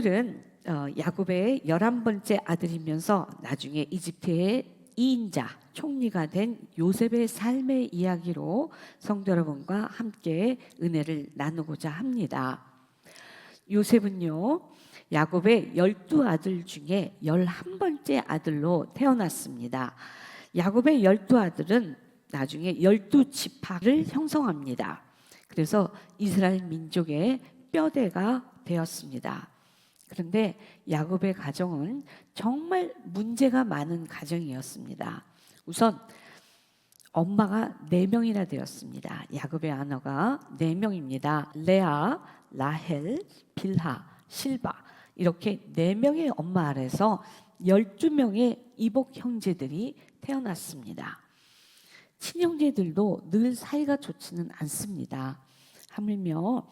오늘은 야곱의 11번째 아들이면서 나중에 이집트의 2인자 총리가 된 요셉의 삶의 이야기로 성도 여러분과 함께 은혜를 나누고자 합니다. 요셉은요, 야곱의 12아들 중에 11번째 아들로 태어났습니다. 야곱의 12아들은 나중에 12지파를 형성합니다. 그래서 이스라엘 민족의 뼈대가 되었습니다. 그런데 야곱의 가정은 정말 문제가 많은 가정이었습니다. 우선 엄마가 4명이나 되었습니다. 야곱의 아너가 4명입니다. 레아, 라헬, 빌하, 실바, 이렇게 4명의 엄마 아래서 12명의 이복 형제들이 태어났습니다. 친형제들도 늘 사이가 좋지는 않습니다. 하물며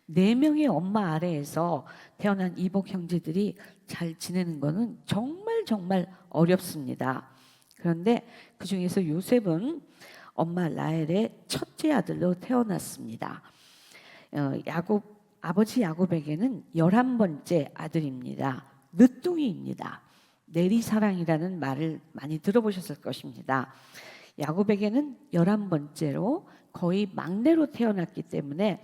4명의 엄마 아래에서 태어난 이복 형제들이 잘 지내는 것은 정말 어렵습니다. 그런데 그 중에서 요셉은 엄마 라헬의 첫째 아들로 태어났습니다. 아버지 야곱에게는 11번째 아들입니다. 늦둥이입니다. 내리사랑이라는 말을 많이 들어보셨을 것입니다. 야곱에게는 11번째로 거의 막내로 태어났기 때문에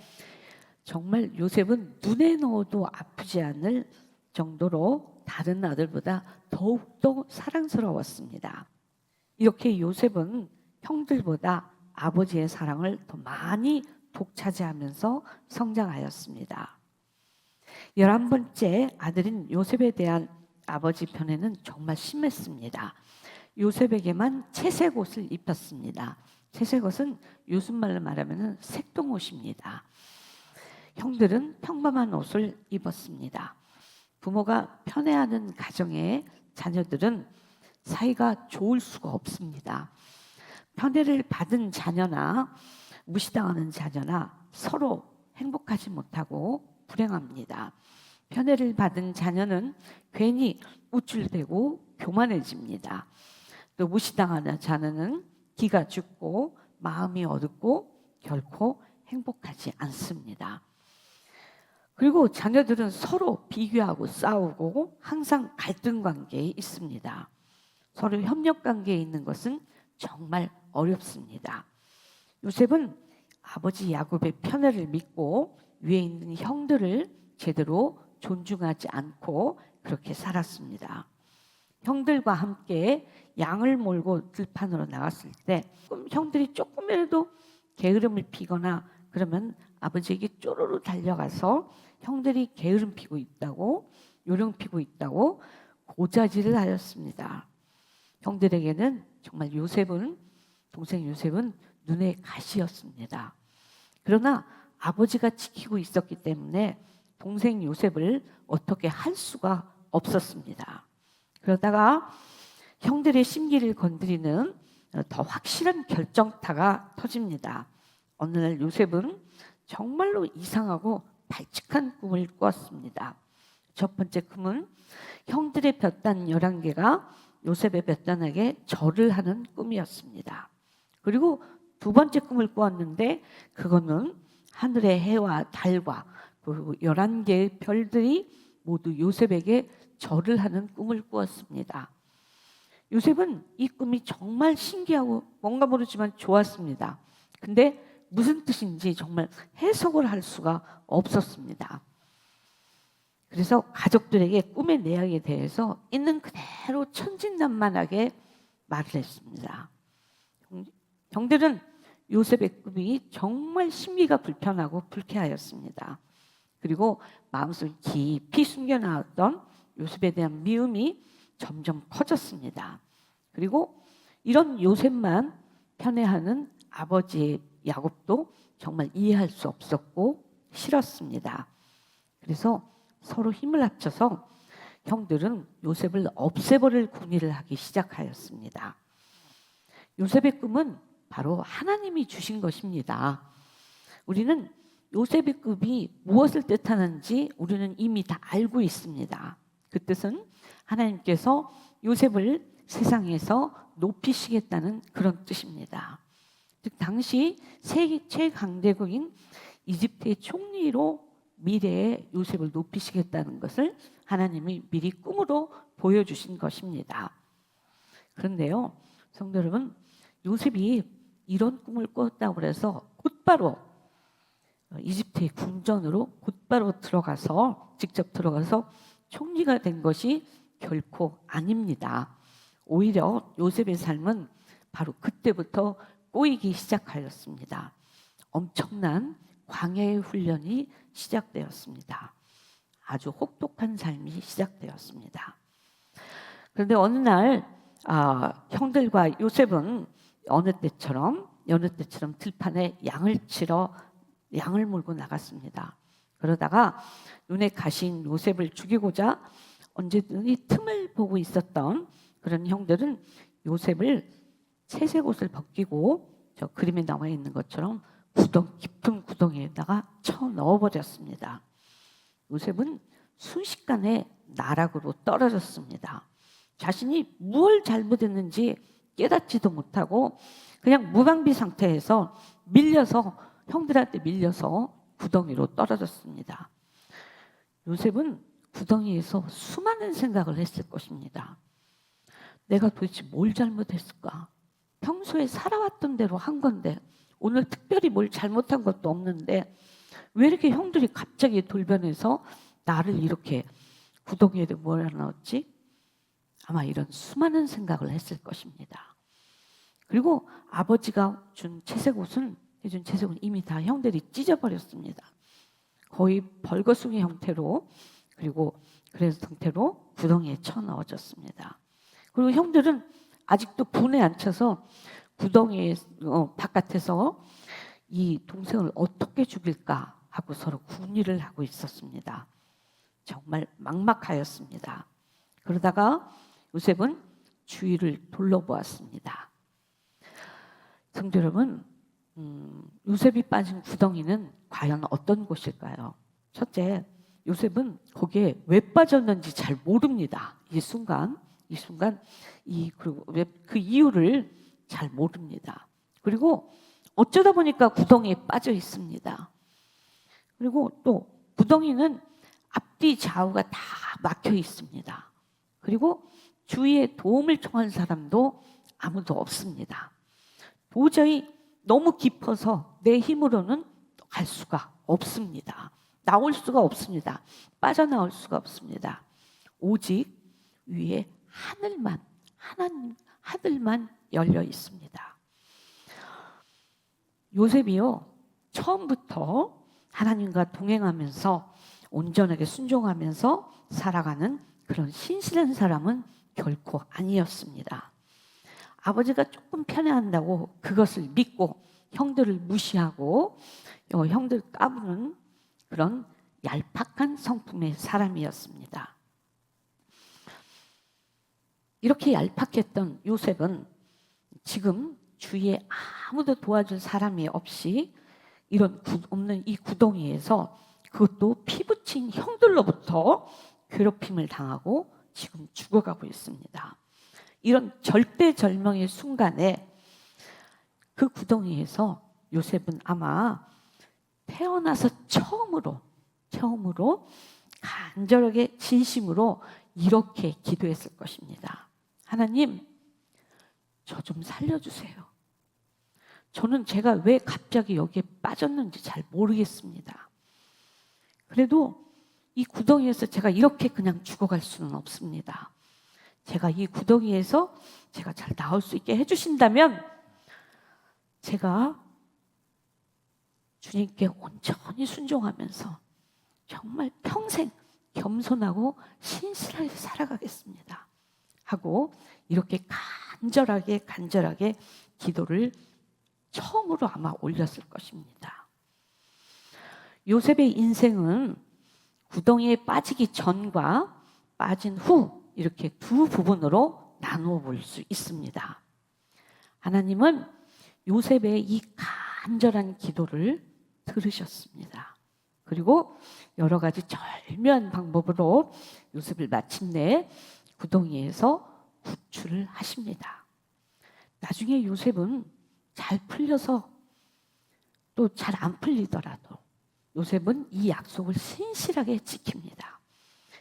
정말 요셉은 눈에 넣어도 아프지 않을 정도로 다른 아들보다 더욱더 사랑스러웠습니다. 이렇게 요셉은 형들보다 아버지의 사랑을 더 많이 독차지하면서 성장하였습니다. 11번째 아들인 요셉에 대한 아버지 편애는 정말 심했습니다. 요셉에게만 채색 옷을 입혔습니다. 채색 옷은 요즘 말로 말하면 색동옷입니다. 형들은 평범한 옷을 입었습니다. 부모가 편애하는 가정의 자녀들은 사이가 좋을 수가 없습니다. 편애를 받은 자녀나 무시당하는 자녀나 서로 행복하지 못하고 불행합니다. 편애를 받은 자녀는 괜히 우쭐대고 교만해집니다. 또 무시당하는 자녀는 기가 죽고 마음이 어둡고 결코 행복하지 않습니다. 그리고 자녀들은 서로 비교하고 싸우고 항상 갈등 관계에 있습니다. 서로 협력 관계에 있는 것은 정말 어렵습니다. 요셉은 아버지 야곱의 편애를 믿고 위에 있는 형들을 제대로 존중하지 않고 그렇게 살았습니다. 형들과 함께 양을 몰고 들판으로 나갔을 때 형들이 조금이라도 게으름을 피거나 그러면 아버지에게 쪼르르 달려가서 형들이 게으름 피고 있다고, 요령 피고 있다고 고자질을 하였습니다. 형들에게는 정말 동생 요셉은 눈의 가시였습니다. 그러나 아버지가 지키고 있었기 때문에 동생 요셉을 어떻게 할 수가 없었습니다. 그러다가 형들의 심기를 건드리는 더 확실한 결정타가 터집니다. 어느 날 요셉은 정말로 이상하고 발칙한 꿈을 꾸었습니다. 첫 번째 꿈은 형들의 볕단 11개가 요셉의 볕단에게 절을 하는 꿈이었습니다. 그리고 두 번째 꿈을 꾸었는데 그거는 하늘의 해와 달과 그리고 11개의 별들이 모두 요셉에게 절을 하는 꿈을 꾸었습니다. 요셉은 이 꿈이 정말 신기하고 뭔가 모르지만 좋았습니다. 근데 무슨 뜻인지 정말 해석을 할 수가 없었습니다. 그래서 가족들에게 꿈의 내용에 대해서 있는 그대로 천진난만하게 말을 했습니다. 형들은 요셉의 꿈이 정말 심기가 불편하고 불쾌하였습니다. 그리고 마음속 깊이 숨겨놨던 요셉에 대한 미움이 점점 커졌습니다. 그리고 이런 요셉만 편애하는 아버지 야곱도 정말 이해할 수 없었고 싫었습니다. 그래서 서로 힘을 합쳐서 형들은 요셉을 없애버릴 궁리를 하기 시작하였습니다. 요셉의 꿈은 바로 하나님이 주신 것입니다. 우리는 요셉의 꿈이 무엇을 뜻하는지 우리는 이미 다 알고 있습니다. 그 뜻은 하나님께서 요셉을 세상에서 높이시겠다는 그런 뜻입니다. 즉 당시 세계 최강대국인 이집트의 총리로 미래에 요셉을 높이시겠다는 것을 하나님이 미리 꿈으로 보여주신 것입니다. 그런데요, 성도 여러분, 요셉이 이런 꿈을 꿨다고 해서 곧바로 이집트의 궁전으로 곧바로 직접 들어가서 총리가 된 것이 결코 아닙니다. 오히려 요셉의 삶은 바로 그때부터 꼬이기 시작하였습니다. 엄청난 광야의 훈련이 시작되었습니다. 아주 혹독한 삶이 시작되었습니다. 그런데 어느 날 형들과 요셉은 여느 때처럼 들판에 양을 몰고 나갔습니다. 그러다가 눈에 가신 요셉을 죽이고자 언제든지 틈을 보고 있었던 그런 형들은 요셉을 채색 옷을 벗기고 저 그림에 나와 있는 것처럼 깊은 구덩이에다가 쳐 넣어버렸습니다. 요셉은 순식간에 나락으로 떨어졌습니다. 자신이 뭘 잘못했는지 깨닫지도 못하고 그냥 무방비 상태에서 형들한테 밀려서 구덩이로 떨어졌습니다. 요셉은 구덩이에서 수많은 생각을 했을 것입니다. 내가 도대체 뭘 잘못했을까? 평소에 살아왔던 대로 한 건데 오늘 특별히 뭘 잘못한 것도 없는데 왜 이렇게 형들이 갑자기 돌변해서 나를 이렇게 구덩이에 몰아넣었지? 아마 이런 수많은 생각을 했을 것입니다. 그리고 아버지가 해준 채색옷은 이미 다 형들이 찢어버렸습니다. 거의 벌거숭이 형태로 그래서 상태로 구덩이에 쳐넣어졌습니다. 그리고 형들은 아직도 분에 안 차서 구덩이 바깥에서 이 동생을 어떻게 죽일까 하고 서로 궁리를 하고 있었습니다. 정말 막막하였습니다. 그러다가 요셉은 주위를 둘러보았습니다. 성도 여러분, 요셉이 빠진 구덩이는 과연 어떤 곳일까요? 첫째, 요셉은 거기에 왜 빠졌는지 잘 모릅니다. 이 순간 그리고 그 이유를 잘 모릅니다. 그리고 어쩌다 보니까 구덩이에 빠져 있습니다. 그리고 또 구덩이는 앞뒤 좌우가 다 막혀 있습니다. 그리고 주위에 도움을 청한 사람도 아무도 없습니다. 도저히 너무 깊어서 내 힘으로는 갈 수가 없습니다. 나올 수가 없습니다. 빠져나올 수가 없습니다. 오직 위에 하늘만 열려 있습니다. 요셉이요, 처음부터 하나님과 동행하면서 온전하게 순종하면서 살아가는 그런 신실한 사람은 결코 아니었습니다. 아버지가 조금 편애한다고 그것을 믿고 형들을 무시하고 형들 까부는 그런 얄팍한 성품의 사람이었습니다. 이렇게 얄팍했던 요셉은 지금 주위에 아무도 도와줄 사람이 없이 없는 이 구덩이에서 그것도 피부친 형들로부터 괴롭힘을 당하고 지금 죽어가고 있습니다. 이런 절대절명의 순간에 그 구덩이에서 요셉은 아마 태어나서 처음으로 간절하게 진심으로 이렇게 기도했을 것입니다. 하나님, 저 좀 살려주세요. 저는 제가 왜 갑자기 여기에 빠졌는지 잘 모르겠습니다. 그래도 이 구덩이에서 제가 이렇게 그냥 죽어갈 수는 없습니다. 제가 이 구덩이에서 제가 잘 나올 수 있게 해주신다면 제가 주님께 온전히 순종하면서 정말 평생 겸손하고 신실하게 살아가겠습니다 하고 이렇게 간절하게 기도를 처음으로 아마 올렸을 것입니다. 요셉의 인생은 구덩이에 빠지기 전과 빠진 후 이렇게 두 부분으로 나누어 볼 수 있습니다. 하나님은 요셉의 이 간절한 기도를 들으셨습니다. 그리고 여러 가지 절묘한 방법으로 요셉을 마침내 구덩이에서 구출을 하십니다. 나중에 요셉은 잘 풀려서 또 잘 안 풀리더라도 요셉은 이 약속을 신실하게 지킵니다.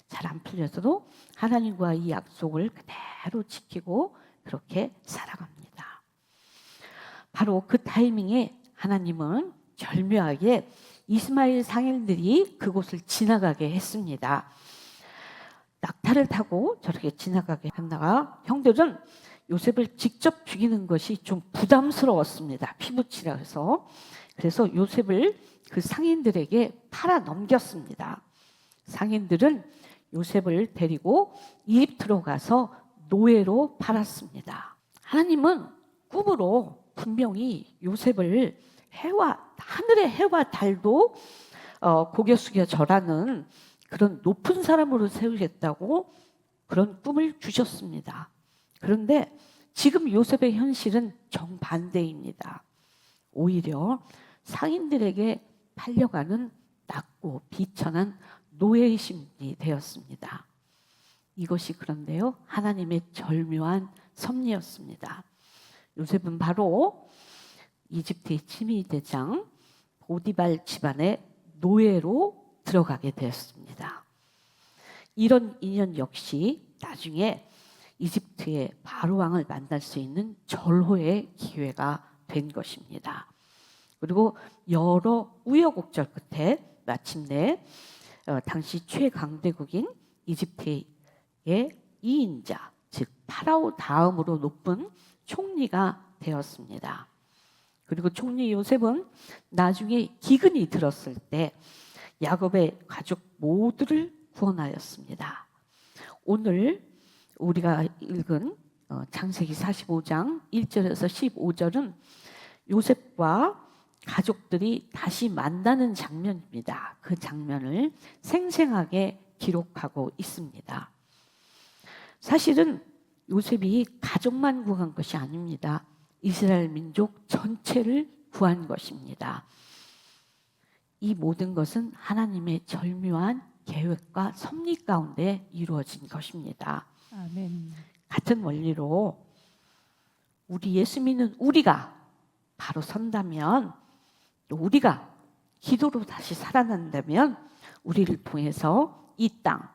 잘 안 풀려서도 하나님과 이 약속을 그대로 지키고 그렇게 살아갑니다. 바로 그 타이밍에 하나님은 절묘하게 이스마엘 상인들이 그곳을 지나가게 했습니다. 낙타를 타고 저렇게 지나가게 한다가 형들은 요셉을 직접 죽이는 것이 좀 부담스러웠습니다. 피부치라 해서. 그래서 요셉을 그 상인들에게 팔아 넘겼습니다. 상인들은 요셉을 데리고 이집트로 가서 노예로 팔았습니다. 하나님은 꿈으로 분명히 요셉을 하늘의 해와 달도 고개 숙여 절하는 그런 높은 사람으로 세우겠다고 그런 꿈을 주셨습니다. 그런데 지금 요셉의 현실은 정반대입니다. 오히려 상인들에게 팔려가는 낮고 비천한 노예의 신분이 되었습니다. 이것이 그런데요, 하나님의 절묘한 섭리였습니다. 요셉은 바로 이집트의 치미대장 보디발 집안의 노예로 들어가게 되었습니다. 이런 인연 역시 나중에 이집트의 바로 왕을 만날 수 있는 절호의 기회가 된 것입니다. 그리고 여러 우여곡절 끝에 마침내 당시 최강대국인 이집트의 2인자, 즉 파라오 다음으로 높은 총리가 되었습니다. 그리고 총리 요셉은 나중에 기근이 들었을 때 야곱의 가족 모두를 구원하였습니다. 오늘 우리가 읽은 창세기 45장 1절에서 15절은 요셉과 가족들이 다시 만나는 장면입니다. 그 장면을 생생하게 기록하고 있습니다. 사실은 요셉이 가족만 구한 것이 아닙니다. 이스라엘 민족 전체를 구한 것입니다. 이 모든 것은 하나님의 절묘한 계획과 섭리 가운데 이루어진 것입니다. 아멘. 같은 원리로 우리 예수 믿는 우리가 바로 선다면, 또 우리가 기도로 다시 살아난다면 우리를 통해서 이 땅,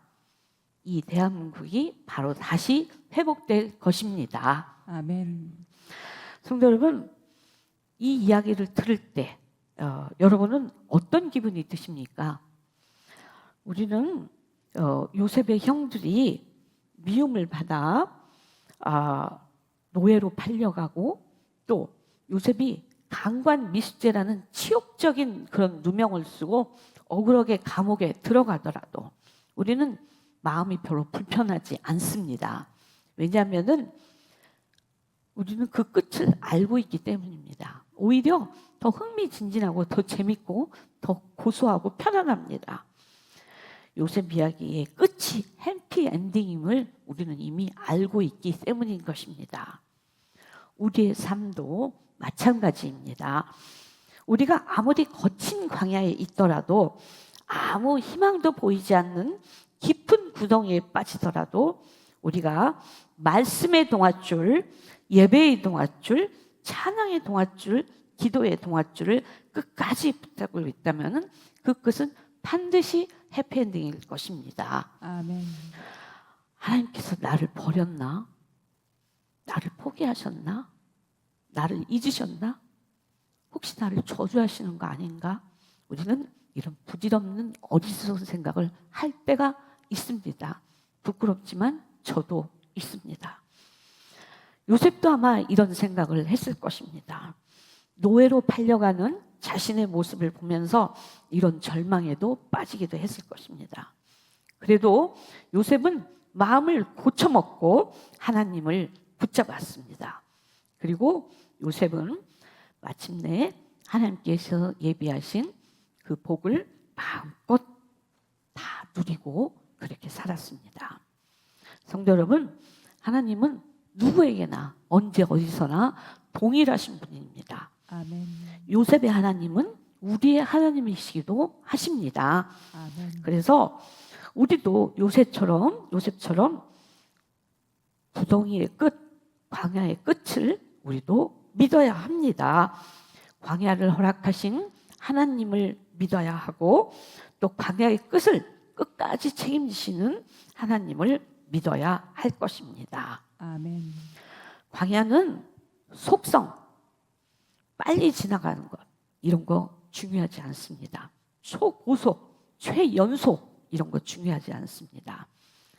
이 대한민국이 바로 다시 회복될 것입니다. 아멘. 성도 여러분, 이 이야기를 들을 때 여러분은 어떤 기분이 드십니까? 우리는 요셉의 형들이 미움을 받아 노예로 팔려가고, 또 요셉이 강관 미수죄라는 치욕적인 그런 누명을 쓰고 억울하게 감옥에 들어가더라도 우리는 마음이 별로 불편하지 않습니다. 왜냐하면은 우리는 그 끝을 알고 있기 때문입니다. 오히려 더 흥미진진하고 더 재밌고 더 고소하고 편안합니다. 요셉 이야기의 끝이 해피엔딩임을 우리는 이미 알고 있기 때문인 것입니다. 우리의 삶도 마찬가지입니다. 우리가 아무리 거친 광야에 있더라도, 아무 희망도 보이지 않는 깊은 구덩이에 빠지더라도 우리가 말씀의 동아줄, 예배의 동아줄, 찬양의 동아줄, 기도의 동아줄을 끝까지 붙잡고 있다면 그 끝은 반드시 해피엔딩일 것입니다. 아멘. 하나님께서 나를 버렸나? 나를 포기하셨나? 나를 잊으셨나? 혹시 나를 저주하시는 거 아닌가? 우리는 이런 부질없는 어리석은 생각을 할 때가 있습니다. 부끄럽지만 저도 있습니다. 요셉도 아마 이런 생각을 했을 것입니다. 노예로 팔려가는 자신의 모습을 보면서 이런 절망에도 빠지기도 했을 것입니다. 그래도 요셉은 마음을 고쳐먹고 하나님을 붙잡았습니다. 그리고 요셉은 마침내 하나님께서 예비하신 그 복을 마음껏 다 누리고 그렇게 살았습니다. 성도 여러분, 하나님은 누구에게나 언제 어디서나 동일하신 분입니다. 아멘. 요셉의 하나님은 우리의 하나님이시기도 하십니다. 아멘. 그래서 우리도 요셉처럼 구덩이의 끝, 광야의 끝을 우리도 믿어야 합니다. 광야를 허락하신 하나님을 믿어야 하고 또 광야의 끝을 끝까지 책임지시는 하나님을 믿어야 할 것입니다. 아멘. 광야는 속성, 빨리 지나가는 것 이런 거 중요하지 않습니다. 초고속, 최연소 이런 거 중요하지 않습니다.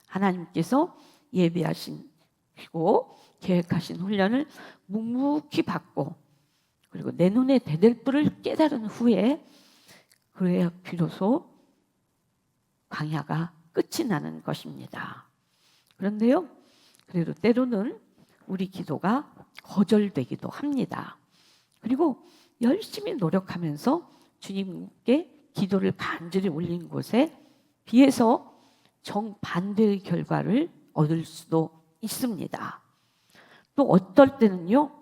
하나님께서 예비하시고 계획하신 훈련을 묵묵히 받고 그리고 내 눈에 대들 뿔을 깨달은 후에 그래야 비로소 광야가 끝이 나는 것입니다. 그런데요, 그래도 때로는 우리 기도가 거절되기도 합니다. 그리고 열심히 노력하면서 주님께 기도를 간절히 올린 곳에 비해서 정반대의 결과를 얻을 수도 있습니다. 또 어떨 때는요,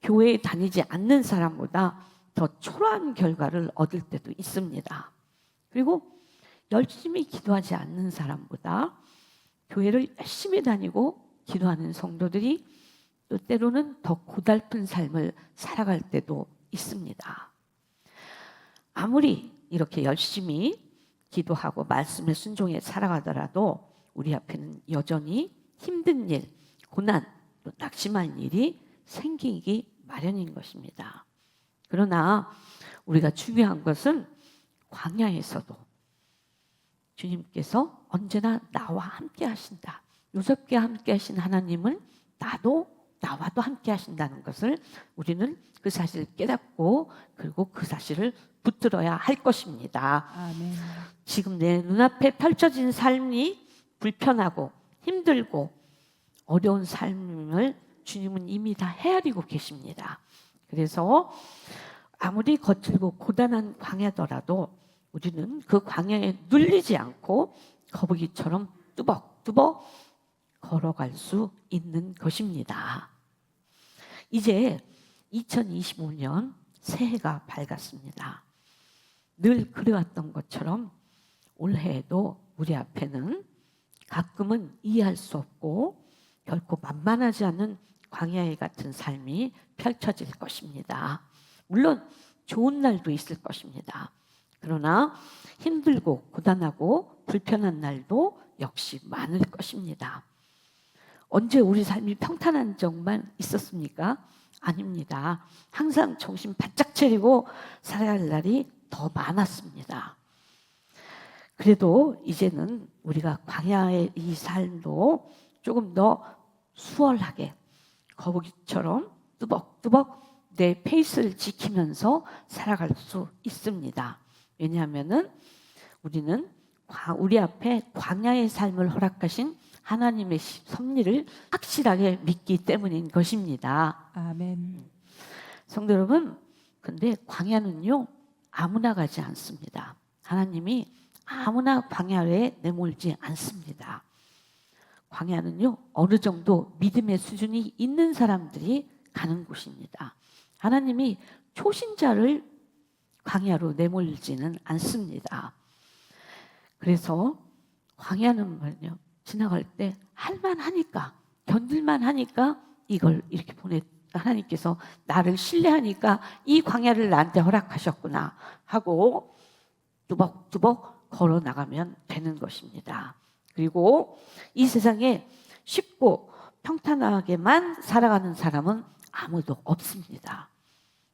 교회에 다니지 않는 사람보다 더 초라한 결과를 얻을 때도 있습니다. 그리고 열심히 기도하지 않는 사람보다 교회를 열심히 다니고 기도하는 성도들이 또 때로는 더 고달픈 삶을 살아갈 때도 있습니다. 아무리 이렇게 열심히 기도하고 말씀에 순종해 살아가더라도 우리 앞에는 여전히 힘든 일, 고난, 또 낙심할 일이 생기기 마련인 것입니다. 그러나 우리가 중요한 것은 광야에서도 주님께서 언제나 나와 함께 하신다. 요셉과 함께 하신 하나님은 나와도 함께 하신다는 것을 우리는 그 사실을 깨닫고 그리고 그 사실을 붙들어야 할 것입니다. 아멘. 지금 내 눈앞에 펼쳐진 삶이 불편하고 힘들고 어려운 삶을 주님은 이미 다 헤아리고 계십니다. 그래서 아무리 거칠고 고단한 광야더라도 우리는 그 광야에 눌리지 않고 거북이처럼 뚜벅뚜벅 걸어갈 수 있는 것입니다. 이제 2025년 새해가 밝았습니다. 늘 그래왔던 것처럼 올해에도 우리 앞에는 가끔은 이해할 수 없고 결코 만만하지 않은 광야에 같은 삶이 펼쳐질 것입니다. 물론 좋은 날도 있을 것입니다. 그러나 힘들고 고단하고 불편한 날도 역시 많을 것입니다. 언제 우리 삶이 평탄한 적만 있었습니까? 아닙니다. 항상 정신 바짝 차리고 살아야 할 날이 더 많았습니다. 그래도 이제는 우리가 광야의 이 삶도 조금 더 수월하게 거북이처럼 뚜벅뚜벅 내 페이스를 지키면서 살아갈 수 있습니다. 왜냐하면은 우리는 우리 앞에 광야의 삶을 허락하신 하나님의 섭리를 확실하게 믿기 때문인 것입니다. 아멘. 성도 여러분, 근데 광야는요 아무나 가지 않습니다. 하나님이 아무나 광야에 내몰지 않습니다. 광야는요 어느 정도 믿음의 수준이 있는 사람들이 가는 곳입니다. 하나님이 초신자를 광야로 내몰지는 않습니다. 그래서 광야는 말이요 지나갈 때 할만하니까 견딜만 하니까 이걸 이렇게 하나님께서 나를 신뢰하니까 이 광야를 나한테 허락하셨구나 하고 뚜벅뚜벅 걸어 나가면 되는 것입니다. 그리고 이 세상에 쉽고 평탄하게만 살아가는 사람은 아무도 없습니다.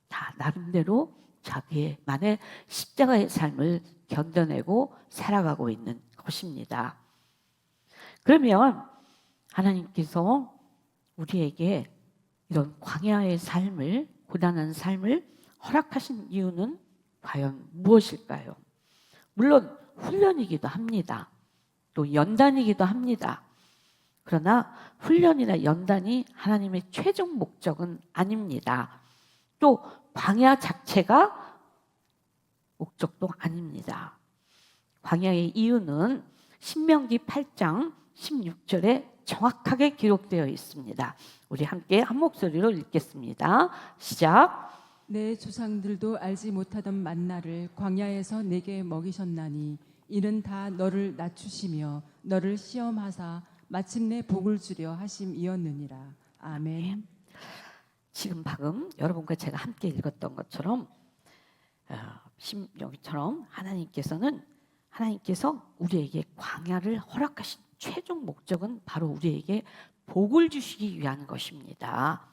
다 나름대로 자기만의 십자가의 삶을 견뎌내고 살아가고 있는 것입니다. 그러면 하나님께서 우리에게 이런 광야의 삶을, 고단한 삶을 허락하신 이유는 과연 무엇일까요? 물론 훈련이기도 합니다. 또 연단이기도 합니다. 그러나 훈련이나 연단이 하나님의 최종 목적은 아닙니다. 또 광야 자체가 목적도 아닙니다. 광야의 이유는 신명기 8장 16절에 정확하게 기록되어 있습니다. 우리 함께 한 목소리로 읽겠습니다. 시작. 내 조상들도 알지 못하던 만나를 광야에서 내게 먹이셨나니 이는 다 너를 낮추시며 너를 시험하사 마침내 복을 주려 하심이었느니라. 아멘. 지금 방금 여러분과 제가 함께 읽었던 것처럼 여기처럼 하나님께서 우리에게 광야를 허락하신 최종 목적은 바로 우리에게 복을 주시기 위한 것입니다.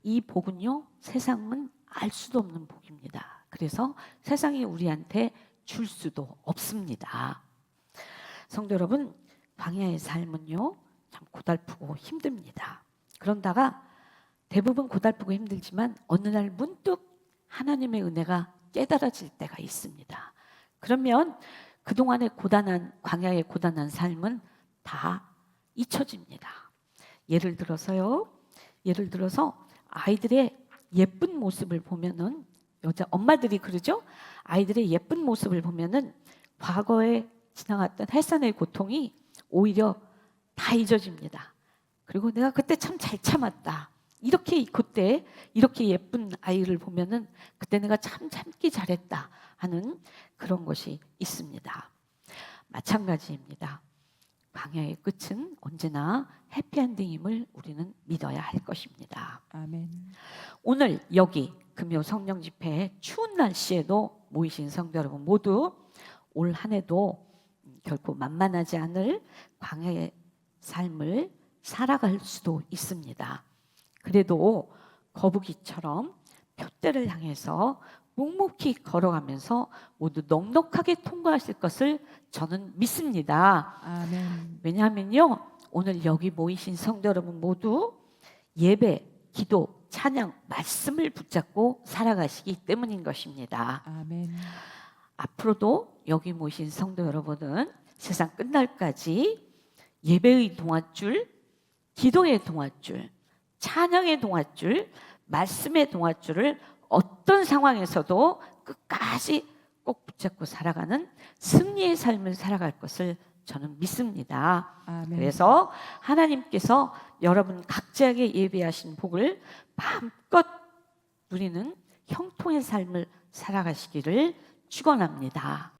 이 복은요, 세상은 알 수도 없는 복입니다. 그래서 세상이 우리한테 줄 수도 없습니다. 성도 여러분, 광야의 삶은요, 참 고달프고 힘듭니다. 그런다가 대부분 고달프고 힘들지만 어느 날 문득 하나님의 은혜가 깨달아질 때가 있습니다. 그러면 그동안의 광야의 고단한 삶은 다 잊혀집니다. 예를 들어서 아이들의 예쁜 모습을 보면은, 엄마들이 그러죠? 아이들의 예쁜 모습을 보면은 과거에 지나갔던 햇산의 고통이 오히려 다 잊어집니다. 그리고 내가 그때 참 잘 참았다. 그때 이렇게 예쁜 아이를 보면은 그때 내가 참 참기 잘했다 하는 그런 것이 있습니다. 마찬가지입니다. 광야의 끝은 언제나 해피엔딩임을 우리는 믿어야 할 것입니다. 아멘. 오늘 여기 금요 성령 집회에 추운 날씨에도 모이신 성도 여러분 모두 올 한 해도 결코 만만하지 않을 광야의 삶을 살아갈 수도 있습니다. 그래도 거북이처럼 표대를 향해서 묵묵히 걸어가면서 모두 넉넉하게 통과하실 것을 저는 믿습니다. 아멘. 왜냐하면요, 오늘 여기 모이신 성도 여러분 모두 예배, 기도, 찬양, 말씀을 붙잡고 살아가시기 때문인 것입니다. 아멘. 앞으로도 여기 모이신 성도 여러분은 세상 끝날까지 예배의 동아줄, 기도의 동아줄, 찬양의 동아줄, 말씀의 동아줄을 어떤 상황에서도 끝까지 꼭 붙잡고 살아가는 승리의 삶을 살아갈 것을 저는 믿습니다. 아멘. 그래서 하나님께서 여러분 각자에게 예비하신 복을 마음껏 누리는 형통의 삶을 살아가시기를 축원합니다.